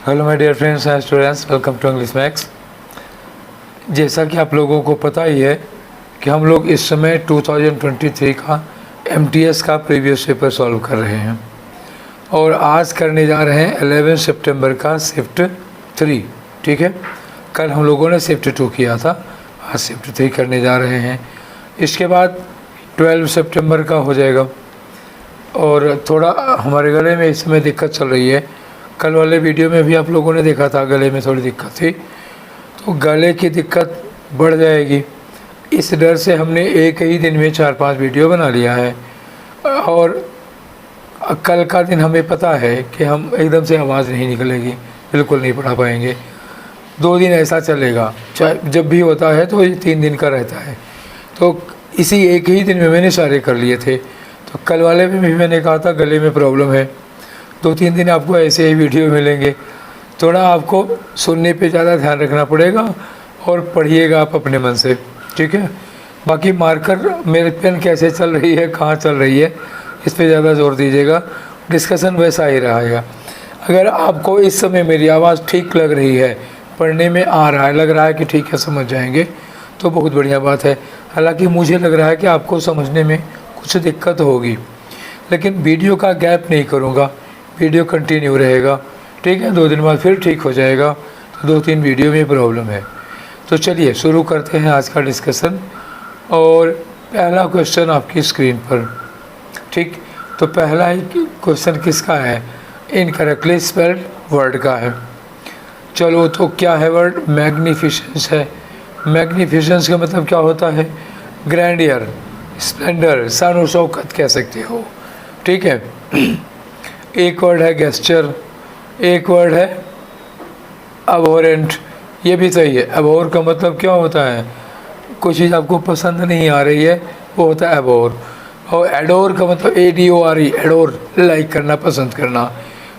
Hello my dear friends and students, welcome to English Max. जैसा कि आप लोगों को पता ही है कि हम लोग इस समय 2023 का MTS का प्रीवियस पेपर सॉल्व कर रहे हैं और आज करने जा रहे हैं 11 सितंबर का शिफ्ट 3। ठीक है, कल हम लोगों ने शिफ्ट 2 किया था, आज शिफ्ट 3 करने जा रहे हैं। इसके बाद 12 सितंबर का हो जाएगा। और थोड़ा हमारे गले में इस समय दिक्कत चल रही है। कल वाले वीडियो में भी आप लोगों ने देखा था गले में थोड़ी दिक्कत थी, तो गले की दिक्कत बढ़ जाएगी। इस डर से हमने एक ही दिन में 4-5 वीडियो बना लिया है और कल का दिन हमें पता है कि हम एकदम से आवाज़ नहीं निकलेगी, बिल्कुल नहीं पढ़ा पाएंगे। 2 दिन ऐसा चलेगा, चाहे जब भी होता है तो ये 3 दिन का रहता है। तो इसी एक ही दिन में मैंने सारे कर लिए थे। तो कल वाले में भी मैंने कहा था गले में प्रॉब्लम है। 2-3 दिन आपको ऐसे ही वीडियो मिलेंगे। थोड़ा आपको सुनने पे ज़्यादा ध्यान रखना पड़ेगा और पढ़िएगा आप अपने मन से, ठीक है। बाकी मार्कर मेरे पेन कैसे चल रही है, कहाँ चल रही है, इस पे ज़्यादा जोर दीजिएगा। डिस्कशन वैसा ही रहेगा। अगर आपको इस समय मेरी आवाज़ ठीक लग रही है, पढ़ने में आ रहा है, लग रहा है कि ठीक है समझ जाएंगे, तो बहुत बढ़िया बात है। हालांकि मुझे लग रहा है कि आपको समझने में कुछ दिक्कत होगी, लेकिन वीडियो का गैप नहीं करूँगा, वीडियो कंटिन्यू रहेगा, ठीक है। 2 दिन बाद फिर ठीक हो जाएगा। तो 2-3 वीडियो में प्रॉब्लम है। तो चलिए शुरू करते हैं आज का डिस्कशन। और पहला क्वेश्चन आपकी स्क्रीन पर, ठीक। तो पहला ही क्वेश्चन किसका है? इनकरेक्टली स्पेल्ड वर्ड का है। चलो, तो क्या है वर्ड? मैग्निफिसेंस है। मैग्निफिसेंस का मतलब क्या होता है? ग्रैंडियर, स्प्लेंडर, शान शौकत कह सकते हो, ठीक है। एक वर्ड है गेस्चर, एक वर्ड है अबोरेंट, ये भी सही है। अबोर का मतलब क्या होता है? कोई चीज़ आपको पसंद नहीं आ रही है, वो होता है अबोर। और एडोर का मतलब ADORE, एडोर, लाइक करना, पसंद करना।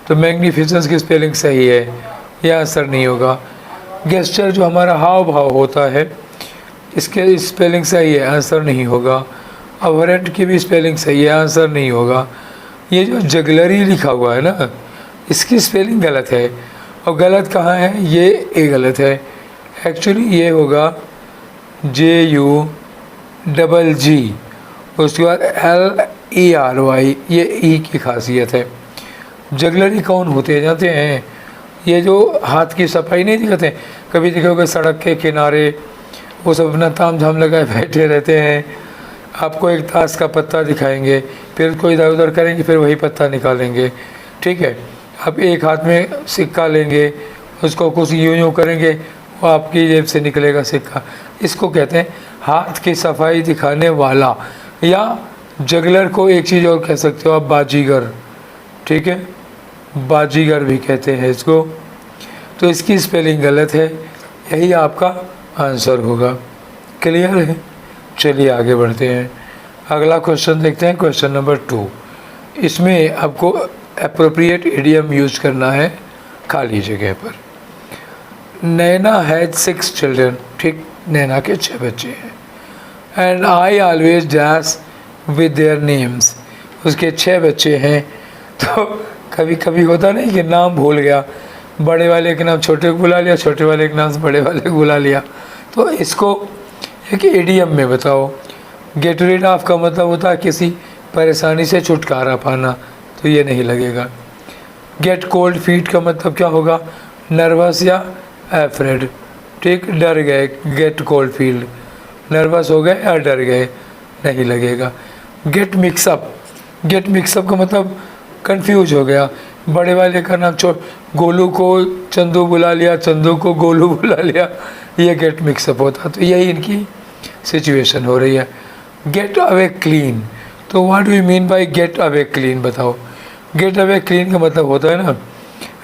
तो मैग्निफिसेंस की स्पेलिंग सही है, यह आंसर नहीं होगा। गेस्चर जो हमारा हाव भाव होता है, इसके स्पेलिंग सही है, आंसर नहीं होगा। अबोरेंट की भी स्पेलिंग सही है, आंसर नहीं होगा। ये जो जगलरी लिखा हुआ है ना, इसकी स्पेलिंग गलत है। और गलत कहाँ है? ये ए गलत है। एक्चुअली ये होगा JUGG, उसके बाद LERY, ये ई की खासियत है। जगलरी कौन होते हैं जानते हैं? ये जो हाथ की सफाई नहीं दिखाते, कभी देखोगे सड़क के किनारे वो सब अपना ताम झाम लगाए बैठे रहते हैं। आपको एक ताश का पत्ता दिखाएंगे, फिर कोई इधर उधर करेंगे, फिर वही पत्ता निकालेंगे, ठीक है। आप एक हाथ में सिक्का लेंगे, उसको कुछ यूँ करेंगे, वो आपकी जेब से निकलेगा सिक्का। इसको कहते हैं हाथ की सफाई दिखाने वाला, या जगलर को एक चीज़ और कह सकते हो आप, बाजीगर, ठीक है। बाजीगर भी कहते हैं इसको। तो इसकी स्पेलिंग गलत है, यही आपका आंसर होगा। क्लियर है? चलिए आगे बढ़ते हैं। अगला क्वेश्चन देखते हैं, क्वेश्चन नंबर 2। इसमें आपको एप्रोप्रिएट इडियम यूज करना है खाली जगह पर। नैना हैज 6 चिल्ड्रन, ठीक, नैना के 6 बच्चे हैं। And I always dash with their names, उसके 6 बच्चे हैं। तो कभी कभी होता नहीं कि नाम भूल गया, बड़े वाले के नाम छोटे को बुला लिया, छोटे वाले के नाम बड़े वाले को बुला लिया। तो इसको एक इडियम में बताओ। गेट रिड ऑफ का मतलब होता है किसी परेशानी से छुटकारा पाना, तो ये नहीं लगेगा। गेट कोल्ड फीट का मतलब क्या होगा? नर्वस या एफ्रेड, ठीक, डर गए, गेट कोल्ड फील्ड, नर्वस हो गए या डर गए, नहीं लगेगा। गेट मिक्सअप, गेट मिक्सअप का मतलब कंफ्यूज हो गया, बड़े वाले का नाम गोलू को चंदू बुला लिया, चंदू को गोलू बुला लिया, ये गेट मिक्सअप होता। तो यही इनकी सिचुएशन हो रही है। गेट अवे क्लीन, तो what do you mean by get away clean, बताओ। गेट अवे क्लीन का मतलब होता है ना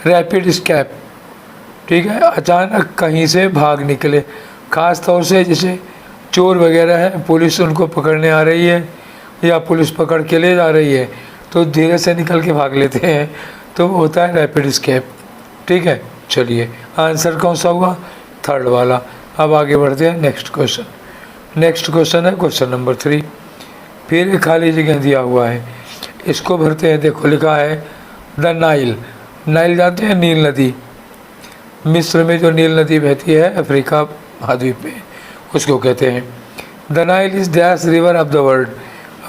रैपिड स्कैप, ठीक है, अचानक कहीं से भाग निकले। ख़ास तौर से जैसे चोर वगैरह है, पुलिस उनको पकड़ने आ रही है या पुलिस पकड़ के ले जा रही है, तो धीरे से निकल के भाग लेते हैं, तो होता है रैपिड स्कैप, ठीक है। चलिए आंसर कौन सा हुआ? 3rd वाला। अब आगे बढ़ते हैं नेक्स्ट क्वेश्चन। नेक्स्ट क्वेश्चन है क्वेश्चन नंबर 3। फिर एक खाली जगह दिया हुआ है, इसको भरते हैं। देखो लिखा है द नाइल, नाइल जानते हैं, नील नदी, मिस्र में जो नील नदी बहती है अफ्रीका महाद्वीप में, उसको कहते हैं। The Nile is dash river of the world.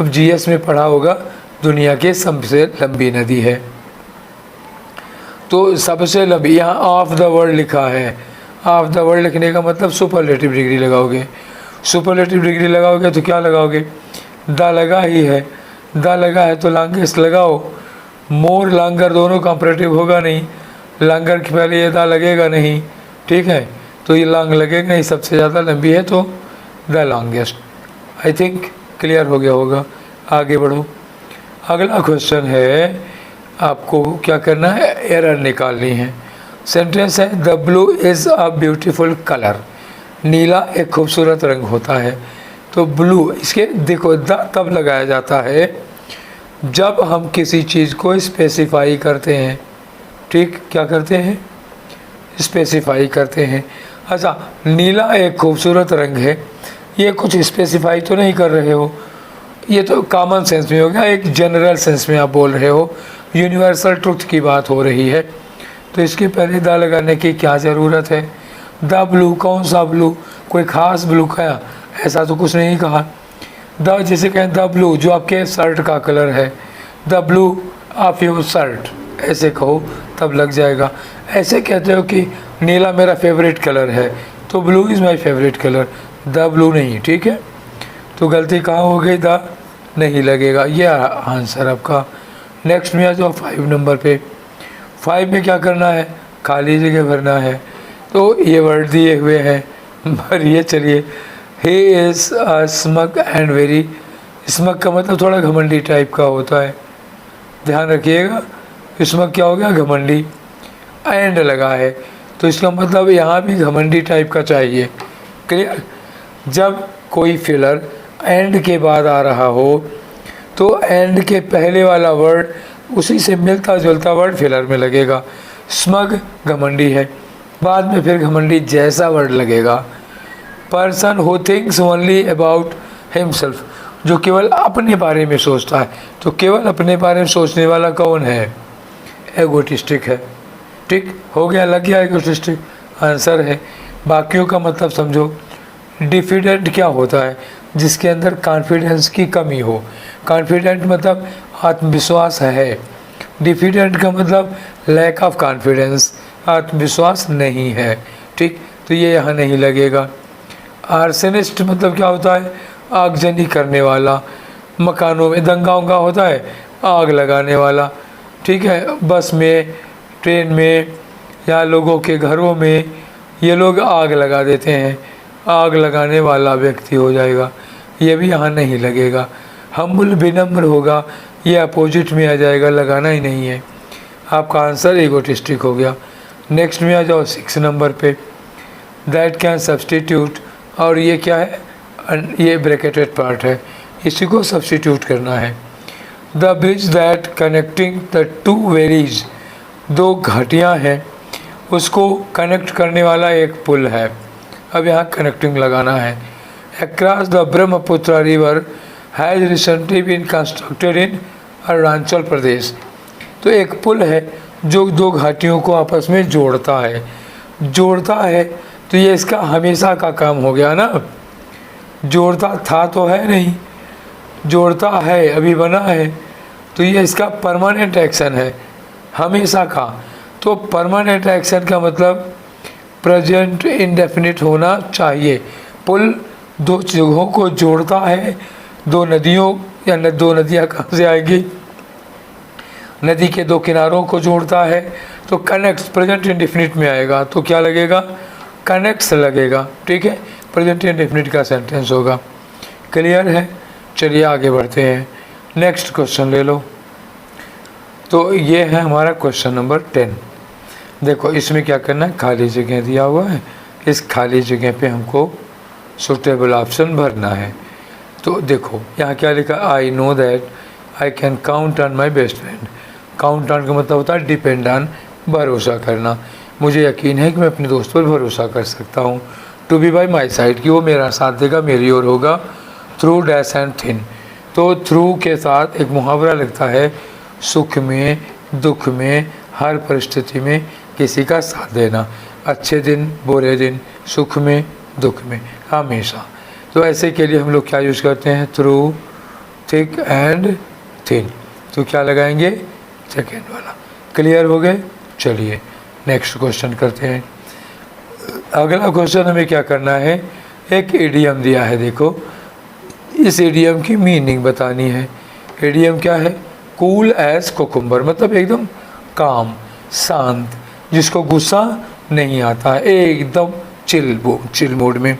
अब जीएस में पढ़ा होगा, दुनिया की सबसे लंबी नदी है। तो सबसे लंबी, यहाँ ऑफ द वर्ल्ड लिखा है। ऑफ द वर्ल्ड लिखने का मतलब सुपरलेटिव डिग्री लगाओगे। सुपरलेटिव डिग्री लगाओगे तो क्या लगाओगे, द लगा ही है, द लगा है तो लॉन्गेस्ट लगाओ। मोर लॉन्गर दोनों कंपैरेटिव होगा नहीं, लॉन्गर के पहले ये द लगेगा नहीं, ठीक है, तो ये लॉन्ग लगेगा नहीं, सबसे ज़्यादा लंबी है तो the longest. I think clear हो गया होगा। आगे बढ़ो। अगला क्वेश्चन है, आपको क्या करना है, एरर निकालनी है। सेंटेंस है the blue is a beautiful colour. नीला एक खूबसूरत रंग होता है। तो ब्लू, इसके देखो द तब लगाया जाता है जब हम किसी चीज़ को स्पेसिफाई करते हैं। ठीक, क्या करते हैं, स्पेसिफाई करते हैं। अच्छा, नीला एक खूबसूरत रंग है, ये कुछ स्पेसिफाई तो नहीं कर रहे हो, ये तो कॉमन सेंस में हो गया, एक जनरल सेंस में आप बोल रहे हो, यूनिवर्सल ट्रुथ की बात हो रही है। तो इसके पहले द लगाने की क्या ज़रूरत है। द ब्लू, कौन सा ब्लू, कोई ख़ास ब्लू का, ऐसा तो कुछ नहीं कहा। द जैसे कहें द ब्लू जो आपके शर्ट का कलर है, the blue of your shirt, ऐसे कहो तब लग जाएगा। ऐसे कहते हो कि नीला मेरा फेवरेट कलर है, तो blue is my favourite colour, the blue नहीं, ठीक है। तो गलती कहाँ हो गई, द नहीं लगेगा, ये आंसर आपका। नेक्स्ट में आ जाओ 5 नंबर पे। 5 में क्या करना है, खाली जगह भरना है। तो ये वर्ड दिए हुए हैं, भरिए चलिए। He is smug and very, smug का मतलब थोड़ा घमंडी टाइप का होता है, ध्यान रखिएगा। स्मग क्या हो गया, घमंडी। एंड लगा है तो इसका मतलब यहाँ भी घमंडी टाइप का चाहिए। क्लियर। जब कोई फिलर एंड के बाद आ रहा हो तो एंड के पहले वाला वर्ड उसी से मिलता जुलता वर्ड फिलर में लगेगा। स्मग घमंडी है, बाद में फिर घमंडी जैसा वर्ड लगेगा। Person who thinks only about himself, जो केवल अपने बारे में सोचता है। तो केवल अपने बारे में सोचने वाला कौन है, एगोटिस्टिक है। ठीक हो गया, लग गया, एगोटिस्टिक आंसर है। बाकियों का मतलब समझो। डिफिडेंट क्या होता है, जिसके अंदर कॉन्फिडेंस की कमी हो। कॉन्फिडेंट मतलब आत्मविश्वास है, डिफिडेंट का मतलब लैक ऑफ कॉन्फिडेंस, आत्मविश्वास नहीं है। ठीक, तो ये यहाँ नहीं लगेगा। आर्सेनिस्ट मतलब क्या होता है, आगजनी करने वाला। मकानों में दंगा उंगा होता है, आग लगाने वाला। ठीक है, बस में, ट्रेन में या लोगों के घरों में ये लोग आग लगा देते हैं, आग लगाने वाला व्यक्ति हो जाएगा, ये भी यहाँ नहीं लगेगा। हम्बल विनम्र होगा, ये अपोजिट में आ जाएगा, लगाना ही नहीं है। आपका आंसर एगोटिस्टिक हो गया। नेक्स्ट में आ जाओ 6 नंबर पे। दैट कैन सब्सटीट्यूट, और ये क्या है, ये ब्रैकेटेड पार्ट है, इसी को सब्सटीट्यूट करना है। The bridge that connecting the two varies, दो घाटियाँ हैं, उसको कनेक्ट करने वाला एक पुल है। अब यहाँ कनेक्टिंग लगाना है। Across the Brahmaputra river has recently been constructed in Arunachal Pradesh. तो एक पुल है जो दो घाटियों को आपस में जोड़ता है, तो ये इसका हमेशा का काम हो गया ना। जोड़ता था तो है नहीं, जोड़ता है, अभी बना है, तो ये इसका परमानेंट एक्शन है, हमेशा का। तो परमानेंट एक्शन का मतलब प्रेजेंट इंडेफिनिट होना चाहिए। पुल दो जगहों को जोड़ता है, दो नदियों या दो नदियाँ कहाँ से आएगी, नदी के दो किनारों को जोड़ता है, तो कनेक्ट्स प्रेजेंट इंडेफिनिट में आएगा, तो क्या लगेगा, कनेक्ट्स लगेगा। ठीक है, प्रेजेंट इंडेफिनिट का सेंटेंस होगा। क्लियर है, चलिए आगे बढ़ते हैं। नेक्स्ट क्वेश्चन ले लो। तो ये है हमारा क्वेश्चन नंबर 10। देखो इसमें क्या करना है, खाली जगह दिया हुआ है, इस खाली जगह पे हमको सुटेबल ऑप्शन भरना है। तो देखो यहाँ क्या लिखा, I know that I can count on my best friend. Count on का मतलब होता है डिपेंड ऑन, भरोसा करना। मुझे यकीन है कि मैं अपने दोस्त पर भरोसा कर सकता हूँ। To be by my side, कि वो मेरा साथ देगा, मेरी ओर होगा। थ्रू डैश एंड थिन, तो थ्रू के साथ एक मुहावरा लगता है, सुख में दुख में हर परिस्थिति में किसी का साथ देना। अच्छे दिन बुरे दिन, सुख में दुख में, हमेशा। तो ऐसे के लिए हम लोग क्या यूज़ करते हैं, थ्रू, थिक एंड थिन। तो क्या लगाएंगे, सेकेंड वाला। क्लियर हो गए। चलिए नेक्स्ट क्वेश्चन करते हैं। अगला क्वेश्चन हमें क्या करना है, एक इडियम दिया है। देखो इस इडियम की मीनिंग बतानी है। इडियम क्या है, कूल एज कोकुम्बर, मतलब एकदम काम, शांत, जिसको गुस्सा नहीं आता है, एकदम चिल मोड में।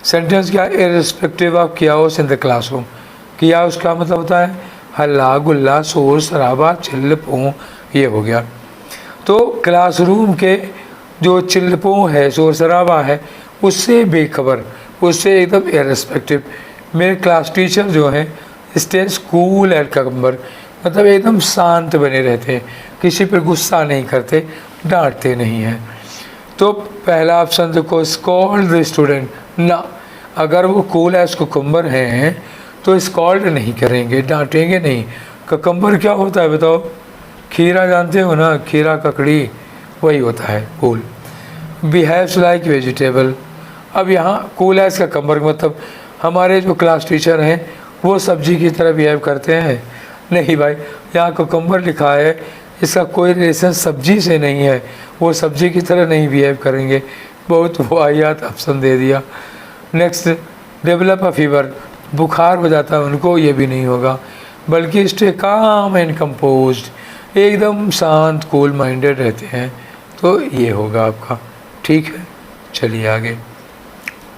सेंटेंस क्या है, irrespective of chaos in the classroom. Chaos का मतलब होता है हल्ला गुल्ला, शोर शराबा, चिल्लपों, ये हो गया। तो क्लासरूम के जो चिल्लपों है, शोर शराबा है, उससे बेखबर, उससे एकदम इर्रिस्पेक्टिव। मेरे क्लास टीचर जो हैं स्टेज कूल एंड कोकुम्बर, मतलब एकदम शांत बने रहते हैं, किसी पर गुस्सा नहीं करते, डांटते नहीं हैं। तो पहला ऑप्शन देखो, स्कॉल्ड द स्टूडेंट ना, अगर वो कूल एज कोकुम्बर हैं तो स्कॉल्ड नहीं करेंगे, डांटेंगे नहीं। कोकुम्बर क्या होता है बताओ, खीरा जानते हो ना, खीरा ककड़ी, वही होता है कूल। बिहेव्स लाइक वेजिटेबल, अब यहाँ कूल एज कोकुम्बर मतलब हमारे जो क्लास टीचर हैं वो सब्जी की तरह बिहेव करते हैं, नहीं भाई, यहाँ कोकुम्बर लिखा है, इसका कोई रिलेशन सब्जी से नहीं है, वो सब्जी की तरह नहीं बिहेव करेंगे। बहुत वाहियात ऑप्शन दे दिया। नेक्स्ट, डेवलप अ फीवर, बुखार हो जाता है उनको, ये भी नहीं होगा, बल्कि स्टे काम एंड कंपोज्ड, एकदम शांत कूल माइंडेड रहते हैं, तो ये होगा आपका। ठीक है, चलिए आगे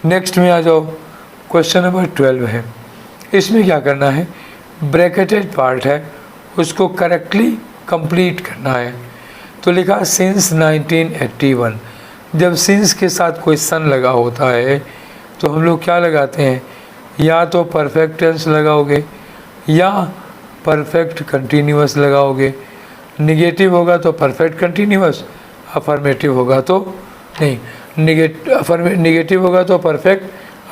नेक्स्ट में आ जाओ। क्वेश्चन नंबर 12 है। इसमें क्या करना है, ब्रैकेटेड पार्ट है, उसको करेक्टली कंप्लीट करना है। तो लिखा सिंस 1981, जब सिंस के साथ कोई सन लगा होता है तो हम लोग क्या लगाते हैं, या तो परफेक्ट टेंस लगाओगे या परफेक्ट कंटिन्यूअस लगाओगे। निगेटिव होगा तो परफेक्ट कंटिन्यूअस, अफर्मेटिव होगा तो नहीं, निगेटिव होगा तो परफेक्ट,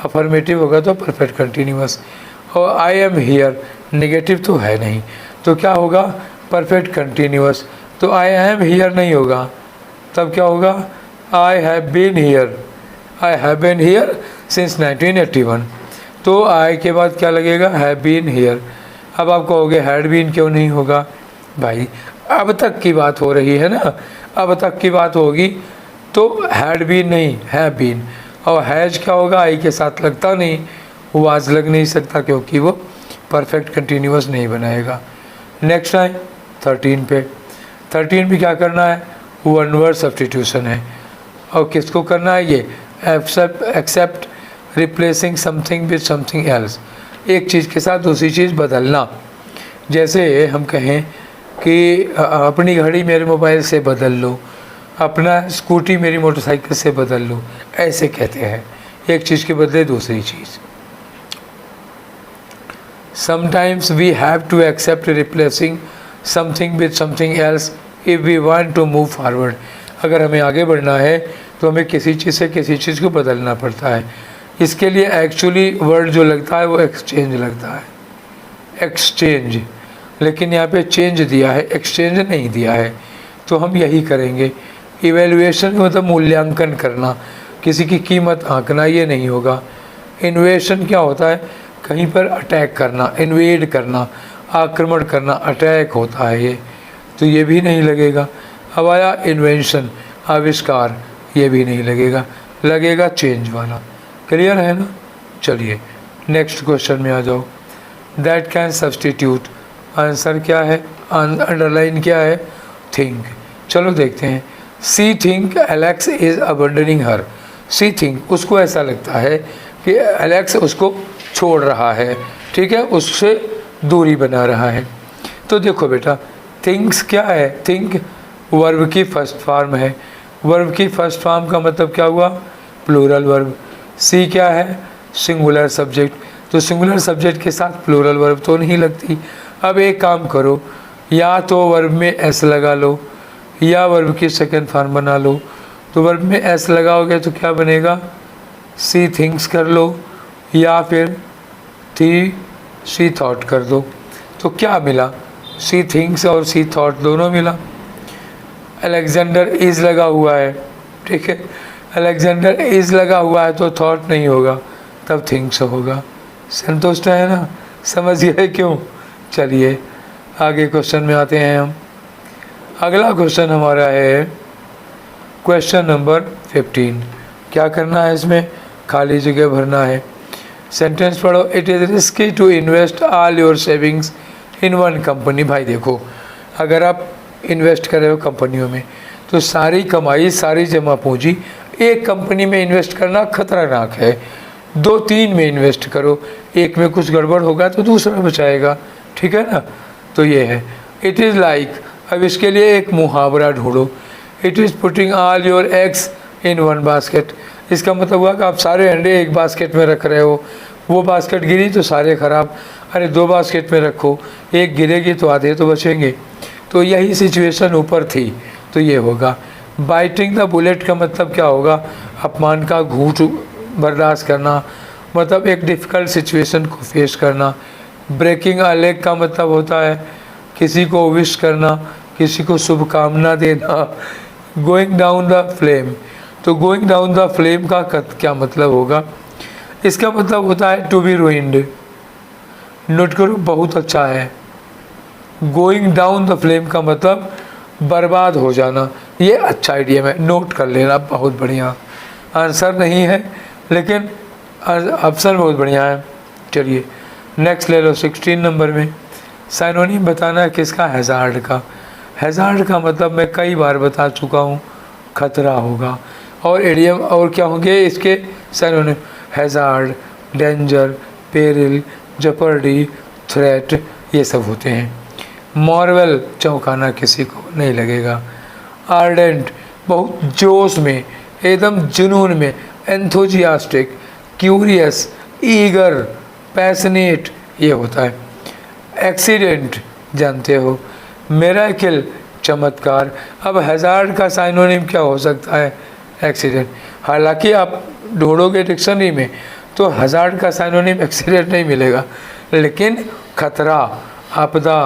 अफर्मेटिव होगा तो परफेक्ट कंटिन्यूअस। और आई एम हियर निगेटिव तो है नहीं, तो क्या होगा, परफेक्ट कंटिन्यूअस। तो आई एम हियर नहीं होगा, तब क्या होगा, I have been here, I have been here since 1981। तो आई के बाद क्या लगेगा, हैव बीन हियर। अब आप कहोगे हैड बीन क्यों नहीं होगा, भाई अब तक की बात हो रही है ना, अब तक की बात होगी तो हैड बीन नहीं, हैव बीन। और हैज क्या होगा, आई के साथ लगता नहीं, वो आज लग नहीं सकता क्योंकि वो परफेक्ट कंटिन्यूअस नहीं बनाएगा। नेक्स्ट है 13 पे। 13 भी क्या करना है, वन वर्ड सब्स्टिट्यूशन है। और किसको करना है ये, except replacing something with something else, एक चीज़ के साथ दूसरी चीज़ बदलना। जैसे हम कहें कि अपनी घड़ी मेरे मोबाइल से बदल लो, अपना स्कूटी मेरी मोटरसाइकिल से बदल लो, ऐसे कहते हैं, एक चीज़ के बदले दूसरी चीज़। Sometimes we have to accept replacing something with something else if we want to move forward. अगर हमें आगे बढ़ना है तो हमें किसी चीज़ से किसी चीज़ को बदलना पड़ता है। इसके लिए एक्चुअली वर्ड जो लगता है वो एक्सचेंज लगता है, एक्सचेंज, लेकिन यहाँ पे चेंज दिया है, एक्सचेंज नहीं दिया है। तो हम यही करेंगे। इवेल्युएशन मतलब मूल्यांकन करना, किसी की कीमत आंकना, ये नहीं होगा। इन्वेशन क्या होता है, कहीं पर अटैक करना, इन्वेड करना, आक्रमण करना, अटैक होता है ये, तो ये भी नहीं लगेगा। अब आया इन्वेंशन, आविष्कार, ये भी नहीं लगेगा, लगेगा चेंज वाला। क्लियर है ना। चलिए नेक्स्ट क्वेश्चन में आ जाओ। दैट कैन सब्सटीट्यूट, आंसर क्या है, अंडरलाइन क्या है, थिंक। चलो देखते हैं। She think Alex is abandoning her. She think, उसको ऐसा लगता है कि एलेक्स उसको छोड़ रहा है, ठीक है, उससे दूरी बना रहा है। तो देखो बेटा, थिंक्स क्या है, थिंक वर्ब की फर्स्ट फॉर्म है। वर्ब की फर्स्ट फॉर्म का मतलब क्या हुआ, प्लूरल वर्ब। सी क्या है, सिंगुलर सब्जेक्ट, तो सिंगुलर सब्जेक्ट के साथ प्लूरल वर्ब तो नहीं लगती। अब एक काम करो, या तो वर्ब में एस लगा लो या वर्ब की सेकंड फॉर्म बना लो। तो वर्ब में एस लगाओगे तो क्या बनेगा, सी थिंक्स कर लो, या फिर सी थॉट कर दो। तो क्या मिला, सी थिंक्स और सी थॉट दोनों मिला। अलेक्जेंडर इज़ लगा हुआ है, ठीक है। अलेक्जेंडर इज लगा हुआ है तो थॉट नहीं होगा, तब थिंक्स होगा। संतुष्ट है ना, समझ गए क्यों। चलिए आगे क्वेश्चन में आते हैं हम। अगला क्वेश्चन हमारा है क्वेश्चन नंबर 15। क्या करना है इसमें, खाली जगह भरना है। सेंटेंस पढ़ो। It is risky to invest all your savings in one company. भाई देखो, अगर आप इन्वेस्ट कर रहे हो कंपनियों में तो सारी कमाई, सारी जमा पूंजी एक कंपनी में इन्वेस्ट करना खतरनाक है। 2-3 में इन्वेस्ट करो, एक में कुछ गड़बड़ होगा तो दूसरा बचाएगा, ठीक है ना। तो ये है इट इज़ लाइक। अब इसके लिए एक मुहावरा ढूंढो। It is putting all your eggs in one basket. इसका मतलब हुआ कि आप सारे अंडे एक बास्केट में रख रहे हो, वो बास्केट गिरी तो सारे खराब। अरे 2 बास्केट में रखो, एक गिरेगी तो आधे तो बचेंगे। तो यही सिचुएशन ऊपर थी, तो ये होगा। बाइटिंग द बुलेट का मतलब क्या होगा, अपमान का घूंट बर्दाश्त करना, मतलब एक डिफ़िकल्ट सिचुएशन को फेस करना। ब्रेकिंग अ लेग का मतलब होता है किसी को विश करना, किसी को शुभकामना देना। गोइंग डाउन द फ्लेम, तो गोइंग डाउन द फ्लेम का क्या मतलब होगा, इसका मतलब होता है टू बी रूइंड। नोट करो, बहुत अच्छा है। गोइंग डाउन द फ्लेम का मतलब बर्बाद हो जाना। ये अच्छा आइडिया है, नोट कर लेना, बहुत बढ़िया। आंसर नहीं है लेकिन ऑप्शन बहुत बढ़िया है। चलिए नेक्स्ट ले लो 16 नंबर में। साइनोनिम बताना है किसका, हैज़ार्ड का। हैज़ार्ड का मतलब मैं कई बार बता चुका हूँ, खतरा होगा। और एडियम और क्या होंगे इसके synonym, hazard, danger, peril, jeopardy, threat, ये सब होते हैं। मॉर्वेल, चौंकाना, किसी को नहीं लगेगा। आर्डेंट, बहुत जोश में, एकदम जुनून में। एंथुजियास्टिक, क्यूरियस, ईगर, पैशनेट, ये होता है। एक्सीडेंट जानते हो, मिरेकल, चमत्कार। अब हैज़ार्ड का साइनोनिम क्या हो सकता है, एक्सीडेंट। हालांकि आप ढूंढोगे डिक्शनरी में तो हैज़ार्ड का साइनोनिम एक्सीडेंट नहीं मिलेगा, लेकिन खतरा, आपदा,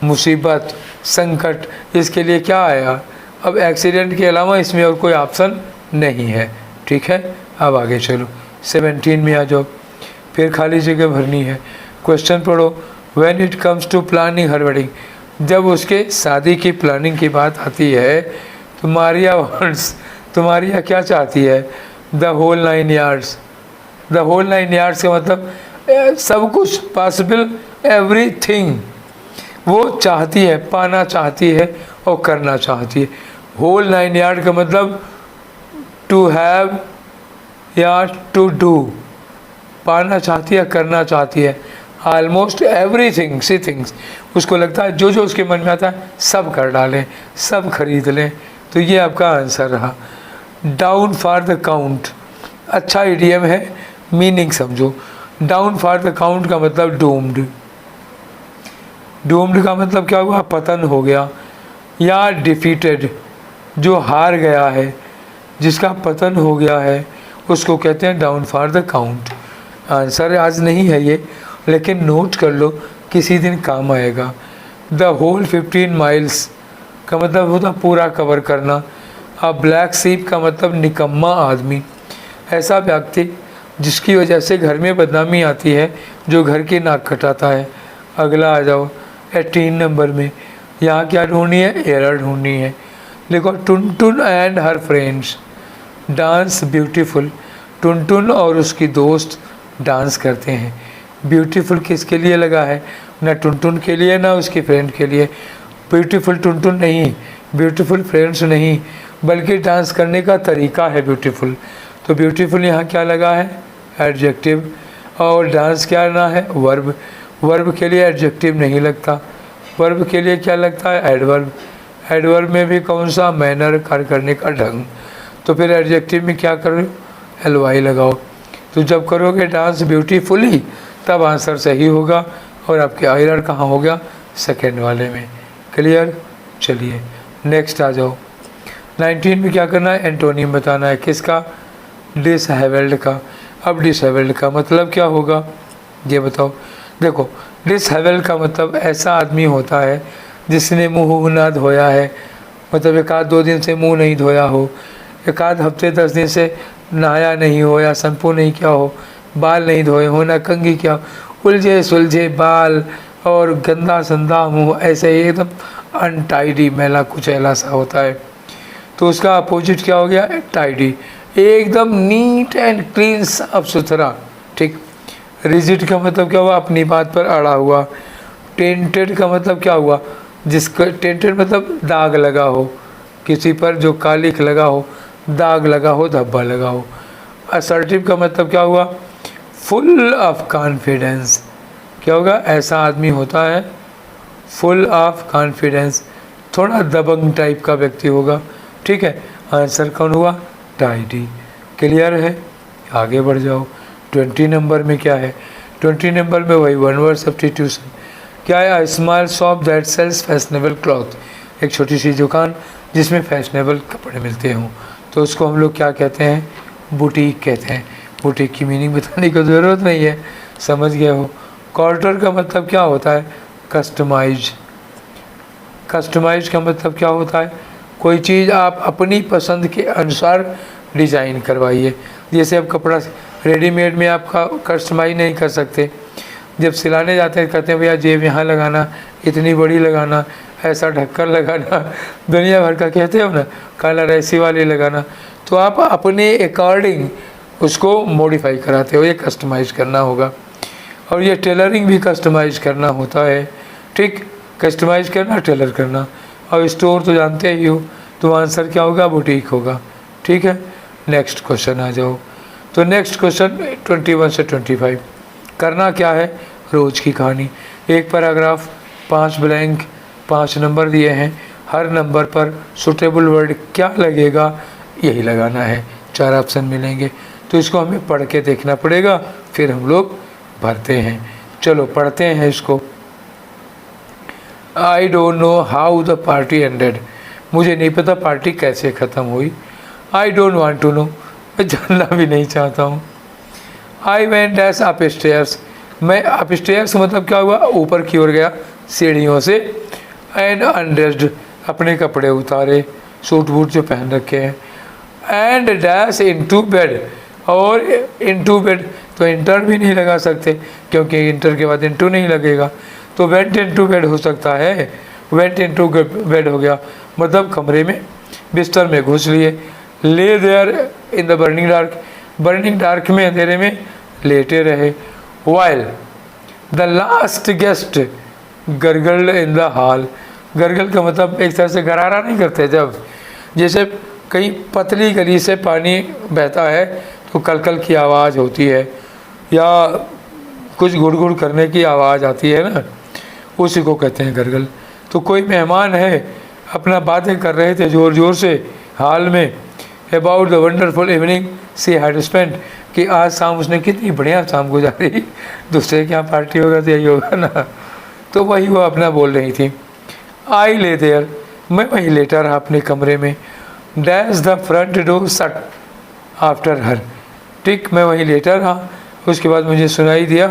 मुसीबत, संकट, इसके लिए क्या आएगा। अब एक्सीडेंट के अलावा इसमें और कोई ऑप्शन नहीं है, ठीक है। अब आगे चलो 17 में आ जाओ, फिर खाली जगह भरनी है। क्वेश्चन पढ़ो। When it comes to planning her wedding, जब उसके शादी की प्लानिंग की बात आती है तो मारिया वांट्स, तो मारिया क्या चाहती है, the whole 9 yards. The whole 9 yards का मतलब सब कुछ, पॉसिबल, एवरीथिंग वो चाहती है, पाना चाहती है और करना चाहती है। होल 9 यार्ड का मतलब टू हैव या टू डू, पाना चाहती है, करना चाहती है। ऑलमोस्ट एवरीथिंग सी थिंग्स, उसको लगता है जो जो उसके मन में आता है सब कर डालें, सब खरीद लें। तो ये आपका आंसर रहा। डाउन फॉर द काउंट, अच्छा इडियम है, मीनिंग समझो। डाउन फॉर द काउंट का मतलब डूम्ड। डूम्ड का मतलब क्या हुआ, पतन हो गया। या डिफीटेड, जो हार गया है, जिसका पतन हो गया है, उसको कहते हैं down for the count. Answer आज नहीं है ये, लेकिन नोट कर लो, किसी दिन काम आएगा। द होल 15 माइल्स का मतलब होता पूरा कवर करना। अब ब्लैक सीप का मतलब निकम्मा आदमी, ऐसा व्यक्ति जिसकी वजह से घर में बदनामी आती है, जो घर की नाक कटाता है। अगला आ जाओ 18 नंबर में। यहाँ क्या ढूंढनी है, एरर ढूंढनी है। देखो, Tuntun and her friends dance beautiful. Tuntun और उसकी दोस्त डांस करते हैं। ब्यूटीफुल किसके लिए लगा है, ना टुनटुन के लिए ना उसकी फ्रेंड के लिए। ब्यूटीफुल टुनटुन नहीं, ब्यूटीफुल फ्रेंड्स नहीं, बल्कि डांस करने का तरीका है ब्यूटीफुल। तो ब्यूटीफुल यहाँ क्या लगा है, एडजेक्टिव। और डांस क्या ना है, वर्ब। वर्ब के लिए एडजेक्टिव नहीं लगता, वर्ब के लिए क्या लगता है, एडवर्ब। एडवर्ब में भी कौन सा, मैनर, कार्य करने का ढंग। तो फिर एडजेक्टिव में क्या करो, LY लगाओ। तो जब करोगे डांस ब्यूटीफुली तब आंसर सही होगा। और आपके एरर कहाँ हो गया, सेकेंड वाले में। क्लियर। चलिए नेक्स्ट आ जाओ। 19 में क्या करना है, एंटोनिम बताना है। किसका, डिसहेबल्ड का। अब डिसहेबल्ड का मतलब क्या होगा ये बताओ। देखो, डिसहेबल्ड का मतलब ऐसा आदमी होता है जिसने मुंह ना धोया है, मतलब 1-2 दिन से मुंह नहीं धोया हो। एक आध हफ्ते 10 दिन से नहाया नहीं हो या शैम्पू नहीं किया हो, बाल नहीं धोए हो, ना कंघी किया हो, उलझे सुलझे बाल और गंदा संदा मुँह, ऐसे ही एकदम अनटाइडी मैला कुचैला सा होता है। तो उसका अपोजिट क्या हो गया? टाइडी, एकदम नीट एंड क्लीन, साफ सुथरा। ठीक। रिजिड का मतलब क्या हुआ? अपनी बात पर अड़ा हुआ। टेंटेड का मतलब क्या हुआ? जिसका टेंटेड मतलब दाग लगा हो, किसी पर जो कालिख लगा हो, दाग लगा हो, धब्बा लगा हो। असर्टिव का मतलब क्या हुआ? Full of confidence. क्या होगा? ऐसा आदमी होता है फुल ऑफ कॉन्फिडेंस, थोड़ा दबंग टाइप का व्यक्ति होगा। ठीक है। आंसर कौन हुआ? टाइडी। क्लियर है? आगे बढ़ जाओ। 20 नंबर में क्या है? 20 नंबर में वही वन वर्ड सब्स्टिट्यूशन। क्या है? Small shop that sells fashionable cloth, एक छोटी सी दुकान जिसमें फैशनेबल कपड़े मिलते हों, तो उसको हम लोग क्या कहते हैं? बुटीक कहते हैं। बुटीक की मीनिंग बताने की ज़रूरत नहीं है, समझ गए हो। क्वार्टर का मतलब क्या होता है? कस्टमाइज। कस्टमाइज का मतलब क्या होता है? कोई चीज़ आप अपनी पसंद के अनुसार डिज़ाइन करवाइए। जैसे अब कपड़ा रेडीमेड में आपका कस्टमाइज नहीं कर सकते, जब सिलाने जाते हैं कहते हैं भैया जेब यहाँ लगाना, इतनी बड़ी लगाना, ऐसा ढक्कन लगाना, दुनिया भर का कहते हो ना, कलर ऐसी वाली लगाना, तो आप अपने अकॉर्डिंग उसको मॉडिफाई कराते हो, ये कस्टमाइज करना होगा। और ये टेलरिंग भी कस्टमाइज करना होता है। ठीक। कस्टमाइज करना, टेलर करना। और स्टोर तो जानते ही हो, तो आंसर क्या होगा? बुटीक होगा। ठीक है। नेक्स्ट क्वेश्चन आ जाओ। तो नेक्स्ट क्वेश्चन 21 से 25 करना क्या है? रोज़ की कहानी। एक पैराग्राफ, 5 ब्लैंक, 5 नंबर दिए हैं, हर नंबर पर सुटेबल वर्ड क्या लगेगा यही लगाना है। 4 ऑप्शन मिलेंगे, तो इसको हमें पढ़ के देखना पड़ेगा, फिर हम लोग भरते हैं। चलो पढ़ते हैं इसको। I don't know how the party ended, मुझे नहीं पता पार्टी कैसे ख़त्म हुई। I don't want to know, मैं जानना भी नहीं चाहता हूँ। I went as upstairs, मैं अप स्टेयर्स मतलब क्या हुआ? ऊपर की ओर गया सीढ़ियों से। एंड अनड्रेस्ड, अपने कपड़े उतारे, सूट बूट जो पहन रखे हैं। एंड डैश इनटू बेड, और इनटू बेड तो इंटर भी नहीं लगा सकते क्योंकि इंटर के बाद इनटू नहीं लगेगा, तो वेंट इनटू बेड हो सकता है। वेंट इनटू बेड हो गया मतलब कमरे में, बिस्तर में घुस लिए। Lay there in the burning dark, burning dark में अंधेरे में लेटे रहे। While the last guest gurgle in the hall, gurgle का मतलब एक तरह से गरारा नहीं करते, जब जैसे कहीं पतली गली से पानी बहता है तो कलकल की आवाज़ होती है या कुछ गुड़गुड़ करने की आवाज़ आती है ना, उसी को कहते हैं गरगल। तो कोई मेहमान है, अपना बातें कर रहे थे ज़ोर ज़ोर से हॉल में, about the wonderful evening she had spent, कि आज शाम उसने कितनी बढ़िया शाम गुजारी, दूसरे के यहाँ पार्टी होगा तो यही होगा ना, तो वही वो अपना बोल रही थी। आई ले देयर, मैं वहीं लेटा रहा अपने कमरे में। Dash the front door shut after her, ठीक, मैं वहीं लेटा रहा, उसके बाद मुझे सुनाई दिया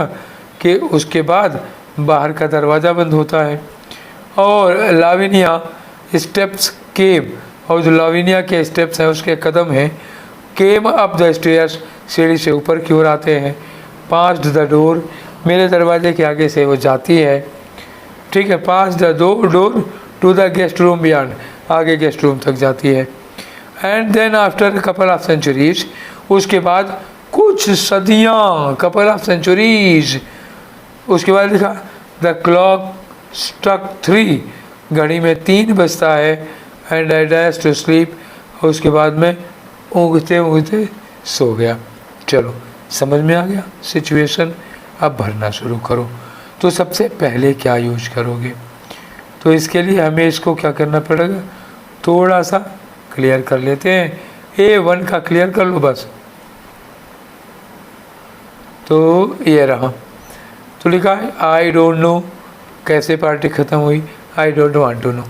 कि उसके बाद बाहर का दरवाज़ा बंद होता है। और लाविनिया स्टेप्स केम, और जो लाविनिया के स्टेप्स हैं उसके कदम हैं, केम अप द स्टेयर्स, सीढ़ी से ऊपर की ओर आते हैं। पास्ट द डोर, मेरे दरवाजे के आगे से वो जाती है, ठीक है। Pass the door to the guest room beyond, आगे गेस्ट रूम तक जाती है। And then after couple of centuries, उसके बाद कुछ सदियाँ, कपल ऑफ सेंचुरीज, उसके बाद लिखा द क्लॉक स्ट्रक 3, घड़ी में 3 बजता है। And I dash to sleep, और उसके बाद में ऊँघते ऊँघते सो गया। चलो समझ में आ गया सिचुएशन, अब भरना शुरू करो। तो सबसे पहले क्या यूज करोगे, तो इसके लिए हमें इसको क्या करना पड़ेगा, थोड़ा सा क्लियर कर लेते हैं। A1 का क्लियर कर लो बस। तो ये रहा, तो लिखा है आई डोंट नो, कैसे पार्टी ख़त्म हुई, I don't want to know.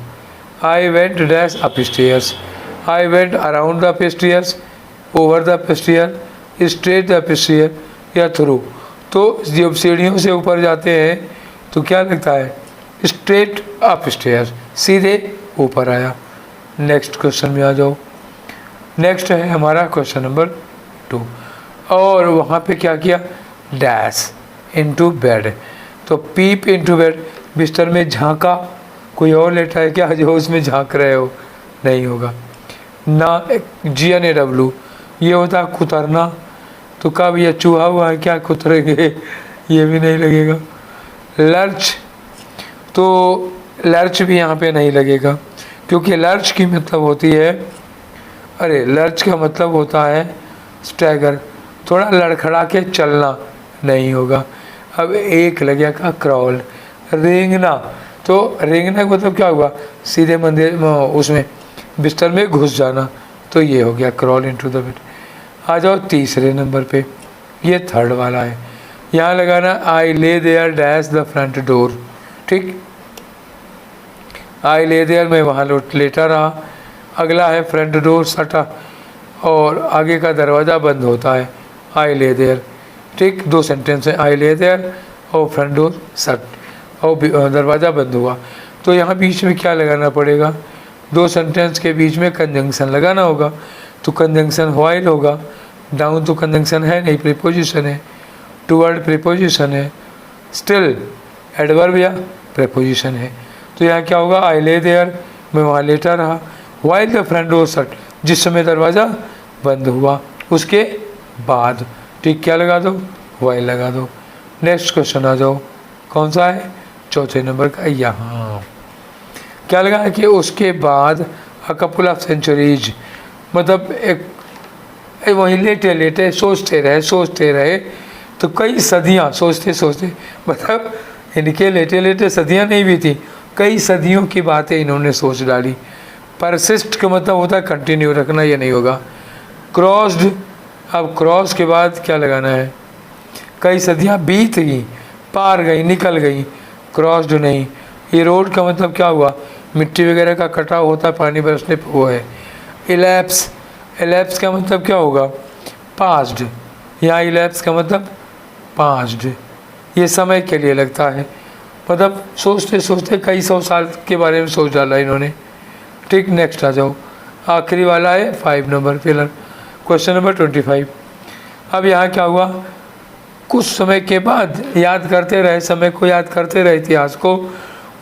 I went dash upstairs, I went around the upstairs, over the upstair, straight the upstair या थ्रू। तो जब सीढ़ियों से ऊपर जाते हैं तो क्या लगता है, स्ट्रेट अप स्टेयर, सीधे ऊपर आया। नेक्स्ट क्वेश्चन में आ जाओ। नेक्स्ट है हमारा क्वेश्चन नंबर 2, और वहाँ पे क्या किया, डैश इनटू बेड, तो पीप इनटू बेड, बिस्तर में झांका, कोई और लेटा है क्या जो उसमें झांक रहे हो, नहीं होगा ना। GNAW ये होता है कुतरना, तो कब ये चूहा हुआ है क्या कुतरेंगे, ये भी नहीं लगेगा। लर्च, तो लर्च भी यहाँ पे नहीं लगेगा, क्योंकि लर्च की मतलब होती है, अरे लर्च का मतलब होता है स्टैगर, थोड़ा लड़खड़ा के चलना, नहीं होगा। अब एक लगेगा क्रॉल, रेंगना, तो रेंगना का मतलब क्या हुआ, सीधे मंदिर उसमें बिस्तर में घुस जाना, तो ये हो गया क्रॉल इनटू द बेड। आ जाओ तीसरे नंबर पे, ये थर्ड वाला है, यहाँ लगाना I lay there dash the front door, ठीक, आई ले देयर में वहाँ लेटा रहा। अगला है फ्रंट डोर सटा, और आगे का दरवाज़ा बंद होता है, आई ले देयर, ठीक, दो सेंटेंस है, आई ले देयर और फ्रंट डोर सट, और दरवाज़ा बंद हुआ। तो यहाँ बीच में क्या लगाना पड़ेगा, दो सेंटेंस के बीच में कंजंक्शन लगाना होगा, तो कंजंक्शन व्हाइल होगा। डाउन तो कंजंक्शन है नहीं, प्रीपोजिशन है, टुवर्ड प्रीपोजिशन है, स्टिल एडवर्ब या प्रीपोजिशन है। तो यहाँ क्या होगा, आई ले देयर मैं वहाँ लेटा रहा, while the front door shut जिस समय दरवाज़ा बंद हुआ, उसके बाद, ठीक, क्या लगा दो, व्हाइल लगा दो। नेक्स्ट क्वेश्चन आ जाओ, कौन सा है, चौथे नंबर का, यहाँ क्या लगा है कि उसके बाद अ कपल ऑफ सेंचुरीज, मतलब एक वहीं लेटे लेटे सोचते रहे, तो कई सदियाँ सोचते सोचते, मतलब इनके लेटे लेटे सदियाँ नहीं भी थी, कई सदियों की बातें इन्होंने सोच डाली। परसिस्ट का मतलब होता है कंटिन्यू रखना, ये नहीं होगा। क्रॉस्ड, अब क्रॉस के बाद क्या लगाना है, कई सदियाँ बीत गई, पार गई, निकल गई, क्रॉस्ड नहीं। ये रोड का मतलब क्या हुआ, मिट्टी वगैरह का कटाव होता है, पानी बरसने पर वो है। इलैप्स, इलैप्स का मतलब क्या होगा, पास्ड, यहाँ इलैप्स का मतलब पास्ड, ये समय के लिए लगता है, मतलब सोचते सोचते कई सौ साल के बारे में सोच डाला इन्होंने, ठीक। नेक्स्ट आ जाओ, आखिरी वाला है 5 नंबर पिलर, क्वेश्चन नंबर 25। अब यहाँ क्या हुआ, कुछ समय के बाद याद करते रहे, समय को याद करते रहे, इतिहास को,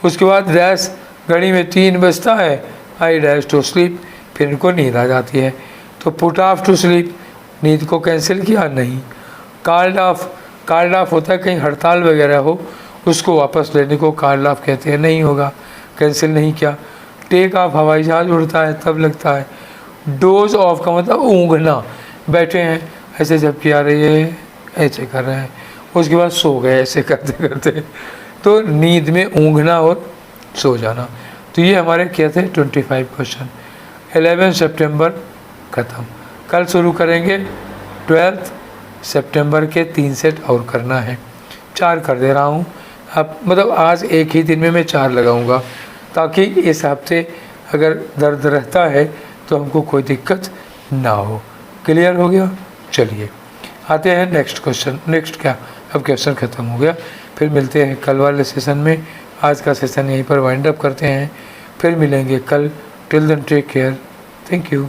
उसके बाद डैश, घड़ी में 3 बजता है, आई डैश टू स्लीप, फिर इनको नींद आ जाती है, तो पुट ऑफ टू स्लीप, नींद को कैंसिल किया, नहीं। कॉल्ड ऑफ, कॉल्ड ऑफ होता है कहीं हड़ताल वगैरह हो, उसको वापस लेने को कॉल्ड ऑफ कहते हैं, नहीं होगा, कैंसिल नहीं किया। टेक ऑफ, हवाई जहाज उड़ता है तब लगता है। डोज ऑफ का मतलब ऊँघना, बैठे हैं ऐसे झपकी आ रही है, ऐसे कर रहे हैं, उसके बाद सो गए ऐसे करते करते, तो नींद में ऊँघना और सो जाना। तो ये हमारे क्या थे 25 क्वेश्चन। 11 सितंबर ख़त्म, कल शुरू करेंगे 12 सितंबर के 3 सेट और करना है, 4 कर दे रहा हूँ अब, मतलब आज एक ही दिन में मैं 4 लगाऊंगा, ताकि इस हफ्ते अगर दर्द रहता है तो हमको कोई दिक्कत ना हो। क्लियर हो गया, चलिए आते हैं नेक्स्ट क्वेश्चन। नेक्स्ट क्या, अब क्वेश्चन ख़त्म हो गया, फिर मिलते हैं कल वाले सेशन में। आज का सेशन यहीं पर वाइंड अप करते हैं, फिर मिलेंगे कल। Till then take care, thank you.